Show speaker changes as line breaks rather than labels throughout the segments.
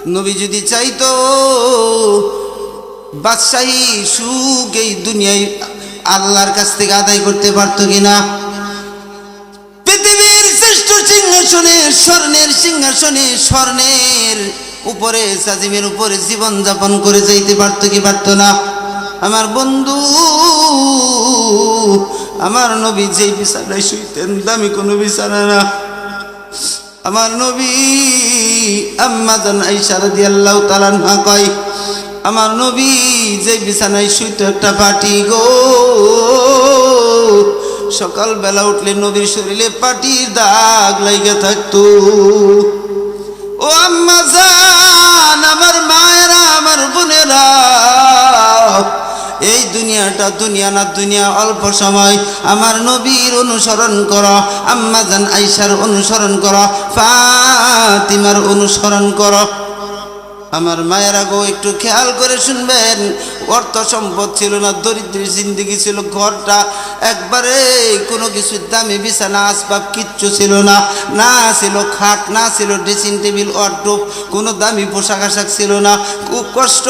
নবী যদি চাইতো বাদশাহী সুখ এই দুনিয়ায় আল্লাহর কাছ থেকে আদায় করতে পারতো কিনা? পৃথিবীর শ্রেষ্ঠ সিংহাসনে স্বর্ণের উপরে সাজিমের উপরে জীবন যাপন করে যাইতে পারতো কি পারতো না? আমার বন্ধু, আমার নবী যেই বিছানায় শুইতেন দামি কোনো বিছানা না। আমার নবী আম্মা জান আয়েশা রাদিয়াল্লাহু তাআলা আনহা কয়, আমার নবী যে বিছানায় শুইতো একটা পাটি গো, সকাল বেলা উঠলে নবীর শরীরে পাটির দাগ লাইগা থাকতো। ও আম্মা জান, আমার মায়েরা, আমার বোনেরা, এই দুনিয়াটা দুনিয়া না, দুনিয়া অল্প সময়। আমার নবীর অনুসরণ করো, আম্মা জান আয়েশার অনুসরণ করো, ফাতিমার অনুসরণ করো। আমার মায়েরা গো, একটু খেয়াল করে শুনবেন। অর্থ সম্পদ ছিল না, দরিদ্রের জিন্দেগি ছিল। ঘরটা একবারে কোনো কিছু দামি বিছানা আসবাব কিচ্ছু ছিল না, না ছিল খাট, না ছিল ড্রেসিং টেবিল, ওয়ার্ডরোব, কোনো দামি পোশাক আশাক ছিল না। খুব কষ্ট।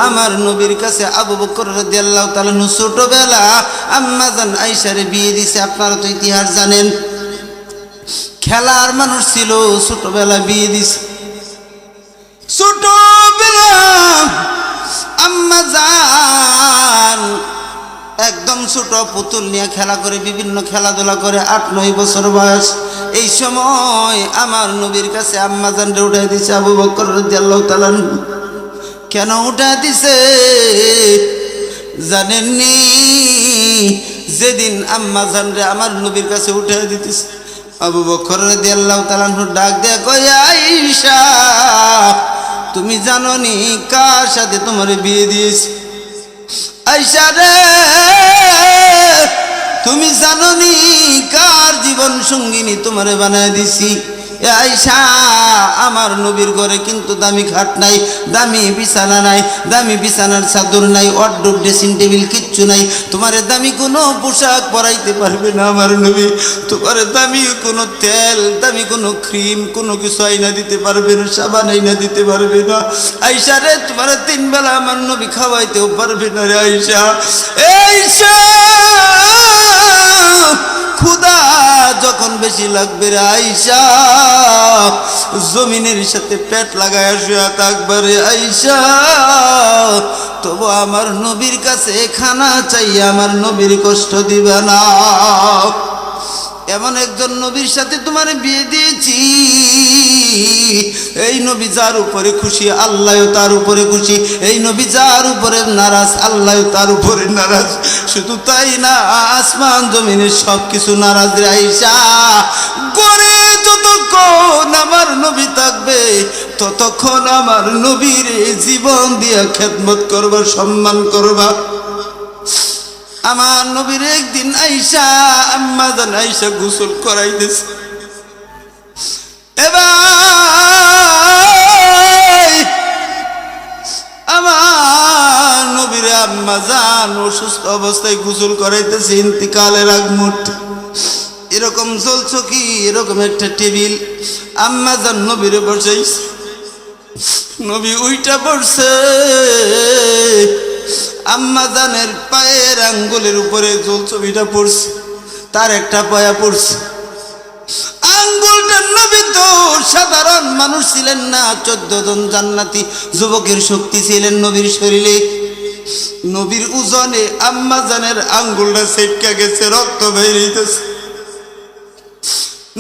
আমার নবীর কাছে আবু বকর রাদিয়াল্লাহু তাআলা ছোটবেলা আম্মা জান আয়েশারে বিয়ে দিছে। আপনারা তো ইতিহাস জানেন, খেলার মানুষ ছিল, ছোটবেলা বিয়ে দিছে। ছোটবেলা আম্মা জান একদম ছোট পুতুল নিয়ে খেলা করে, বিভিন্ন খেলাধুলা করে। 8-9 বছর বয়স। এই সময় আমার নবীর কাছে আম্মা জানরে উঠাই দিছে আবু বকর রাদিয়াল্লাহু তাআলা। কেন উঠাই দিছে জানেননি? যেদিন আম্মা জানরে আমার নবীর কাছে উঠাই দিতেছে, আবু বকর রাদিয়াল্লাহু তাআলা ডাক দেয়া কয়, আয়েশা তুমি জানো নি কার সাথে তোমার বিয়ে দিয়েছি? আয়েশা রে, তুমি জানো নি কার জীবন সঙ্গিনী তোমারে বানায় দিছি? আয়েশা, আমার নবীর ঘরে কিন্তু দামি খাট নাই, দামি বিছানা নাই, দামি বিছানার চাদর নাই, ওয়ার্ডরোব ড্রেসিং টেবিল কিচ্ছু নাই। তোমারে দামি কোনো পোশাক পরাইতে পারবে না আমার নবী। তোমারে দামি কোনো তেল, দামি কোনো ক্রিম, কোনো কিছু আইনা দিতে পারবে না, সাবান আইনা দিতে পারবে না। আয়েশা রে, তোমারে 3 বেলা আমার নবী খাওয়াইতেও পারবে না রে আয়েশা। আয়েশা, ক্ষুধা যখন বেশি লাগবে রে আয়েশা, জমিনের সাথে পেট লাগায় শুয়ে থাকবে রে আয়েশা। তবু আমার নবীর কাছে খানা চাই, আমার নবীর কষ্ট দিবে না। এমন একজন নবীর সাথে তোমার বিয়ে দিয়েছি, এই নবী যার উপরে খুশি আল্লাহও তার উপরে খুশি, এই নবী যার উপরে নারাজ আল্লাহও তার উপরে নারাজ। শুধু তাই না, আসমান জমিনের সব কিছু নারাজ রে আয়েশা। গড়ে যতক্ষণ আমার নবী থাকবে ততক্ষণ আমার নবীর জীবন দিয়া খেদমত করবা, সম্মান করবা। আমার নবীর একদিন আয়েশা, আম্মা জান আয়েশা গোসল করাইতেছে। এবার আমার নবীর আম্মা জান অসুস্থ অবস্থায় গোসল করাইতেছে, ইন্তিকালের আগ মুহূর্তে। এরকম জলচকি, এরকম একটা টেবিল আম্মা জান নবীরে বসাইছে। নবী উইটা পড়ছে, আম্মা জানের পায়ের আঙ্গুলের উপরে জলছবিটা পড়ছে, তার একটা পয়া পড়ছে। আঙ্গুলটা, নবী তো সাধারণ মানুষ ছিলেন না, 14 জন জান্নাতি যুবকের শক্তি ছিলেন নবীর শরীরে। নবীর ওজনে আম্মা জানের আঙ্গুলটা সেটকা গেছে, রক্ত বেরিয়েছে।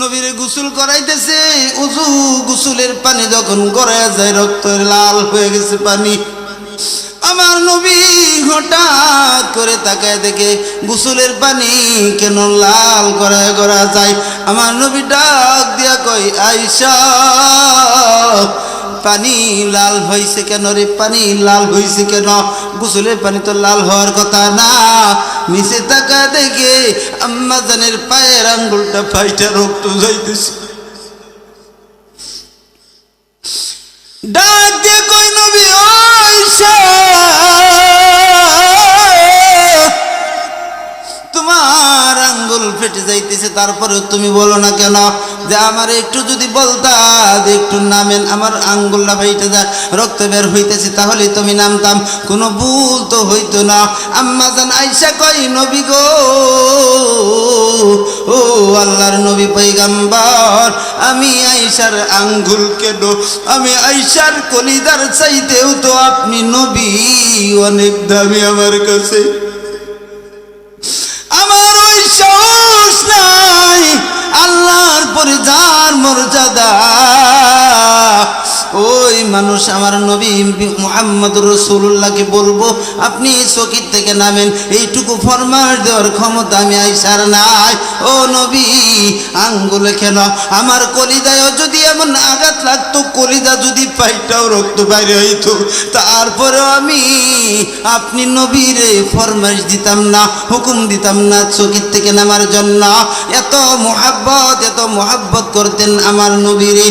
নবীরে গোসল করাইতেছে, উজু গোসলের পানি যখন গড়ায় যায় রক্ত লাল হয়ে গেছে পানি। আমার নবী হঠাৎ করে তাকায় দেখে গোসলের পানি কেন লাল গড়ায় গড়া যায়। আমার নবী ডাক দিয়া কয়, আয়েশা পানি লাল হয়েছে কেন রে? পানি লাল হয়েছে কেন? গোসলের পানি তো লাল হওয়ার কথা না। নিচে তাকায় দেখে আম্মা জানের পায়ের আঙ্গুলটা ফাইটা রক্ত যাইতেছে। ডাক দিয়ে কই, নবী আয়েশা, তোমার আঙ্গুল ফেটে যাইতেছে, তারপরে তুমি বলো না কেন যে আমার একটু যদি বলতা যে একটু নামেন, আমার আঙ্গুলটা ভাইটা যায়, রক্ত বের হইতেছে, তাহলে তুমি নামতাম, কোনো ভুল তো হইতো না। আম্মা জান আয়েশা কই, নবী গো, ও আল্লাহর নবী পয়গম্বর, আমি আয়েশার আঙ্গুল কেন, আমি আয়েশার কলিজার চাইতেও তো আপনি নবী, অনেক দামি আমার কাছে। আমার ওই সাহস নাই, আল্লাহর পরে যার মর্যাদা, ওই মানুষ আমার নবী মুহাম্মদুর রাসূলুল্লাহকে বলবো আপনি চকির থেকে নামেন, এইটুকু ফরমাস দেওয়ার ক্ষমতা আমি আয়েশার নাই। ও নবী, আঙ্গুলে কেন, আমার কলিজায়ও যদি এমন আঘাত লাগতো, কলিজা যদি পাইটাও রক্ত বাইরে হইতো, তারপরেও আমি আপনি নবীরে ফরমাস দিতাম না, হুকুম দিতাম না চকির থেকে নামার জন্য। এত মোহাব্বত করতেন আমার নবীরে।